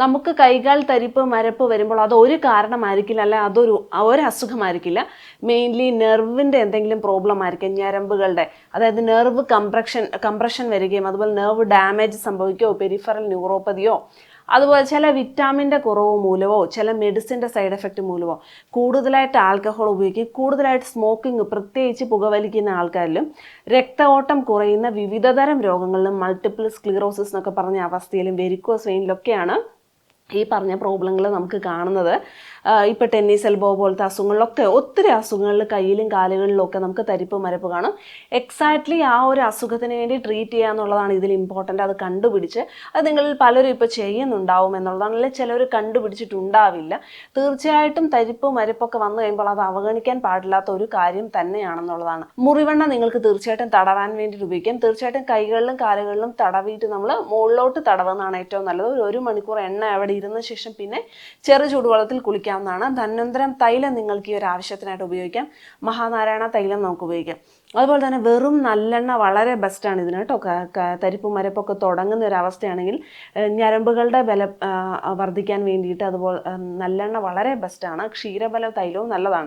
നമുക്ക് കൈകാൽ തരിപ്പ് മരപ്പ് വരുമ്പോൾ അത് ഒരു കാരണമായിരിക്കില്ല, അല്ലെ ഒരു അസുഖമായിരിക്കില്ല. മെയിൻലി നെർവിൻ്റെ എന്തെങ്കിലും പ്രോബ്ലം ആയിരിക്കും, ഞരമ്പുകളുടെ. അതായത് നെർവ് കംപ്രഷൻ വരികയും അതുപോലെ നെർവ് ഡാമേജ് സംഭവിക്കുകയോ പെരിഫറൽ ന്യൂറോപ്പതിയോ അതുപോലെ ചില വിറ്റാമിൻ്റെ കുറവ് മൂലമോ ചില മെഡിസിൻ്റെ സൈഡ് എഫക്റ്റ് മൂലമോ കൂടുതലായിട്ട് ആൽക്കഹോൾ ഉപയോഗിക്കുകയും കൂടുതലായിട്ട് സ്മോക്കിംഗ് പ്രത്യേകിച്ച് പുകവലിക്കുന്ന ആൾക്കാരിലും രക്തഓട്ടം കുറയുന്ന വിവിധതരം രോഗങ്ങളിലും മൾട്ടിപ്പിൾ സ്ക്ലീറോസിസ് എന്നൊക്കെ പറഞ്ഞ അവസ്ഥയിലും വെരിക്കോസ് വെയിനിലൊക്കെയാണ് ഈ പറഞ്ഞ പ്രോബ്ലങ്ങൾ നമുക്ക് കാണുന്നത്. ഇപ്പോൾ ടെന്നീസ് എൽബോ പോലത്തെ അസുഖങ്ങളിലൊക്കെ ഒത്തിരി അസുഖങ്ങളിൽ കയ്യിലും കാലുകളിലും ഒക്കെ നമുക്ക് തരിപ്പ് മരപ്പ് കാണും. എക്സാക്ട്ലി ആ ഒരു അസുഖത്തിന് വേണ്ടി ട്രീറ്റ് ചെയ്യുക എന്നുള്ളതാണ് ഇതിൽ ഇമ്പോർട്ടൻ്റ്. അത് കണ്ടുപിടിച്ച് അത് നിങ്ങളിൽ പലരും ഇപ്പോൾ ചെയ്യുന്നുണ്ടാവും എന്നുള്ളതാണ്, അല്ലെങ്കിൽ ചിലർ കണ്ടുപിടിച്ചിട്ടുണ്ടാവില്ല. തീർച്ചയായിട്ടും തരിപ്പ് മരപ്പൊക്കെ വന്നു കഴിയുമ്പോൾ അത് അവഗണിക്കാൻ പാടില്ലാത്ത ഒരു കാര്യം തന്നെയാണെന്നുള്ളതാണ്. മുറിവെണ്ണ നിങ്ങൾക്ക് തീർച്ചയായിട്ടും തടവാൻ വേണ്ടിയിട്ട് ഉപയോഗിക്കാം. തീർച്ചയായിട്ടും കൈകളിലും കാലുകളിലും തടവിയിട്ട് നമ്മൾ മുകളിലോട്ട് തടവുന്നതാണ് ഏറ്റവും നല്ലത്. ഒരു മണിക്കൂർ എണ്ണ അവിടെ ഇരുന്ന ശേഷം പിന്നെ ചെറു ചൂടുവെള്ളത്തിൽ കുളിക്കാവുന്നതാണ്. ധന്വന്തരം തൈലം നിങ്ങൾക്ക് ഈ ഒരു ആവശ്യത്തിനായിട്ട് ഉപയോഗിക്കാം. മഹാനാരായണ തൈലം നമുക്ക് ഉപയോഗിക്കാം. അതുപോലെ തന്നെ വെറും നല്ലെണ്ണ വളരെ ബെസ്റ്റാണ് ഇതിന് കേട്ടോ. തരിപ്പ് മരപ്പൊക്കെ തുടങ്ങുന്ന ഒരു അവസ്ഥയാണെങ്കിൽ ഞരമ്പുകളുടെ ബലം വർദ്ധിക്കാൻ വേണ്ടിയിട്ട് അതുപോലെ നല്ലെണ്ണ വളരെ ബെസ്റ്റാണ്. ക്ഷീരബല തൈലവും നല്ലതാണ്.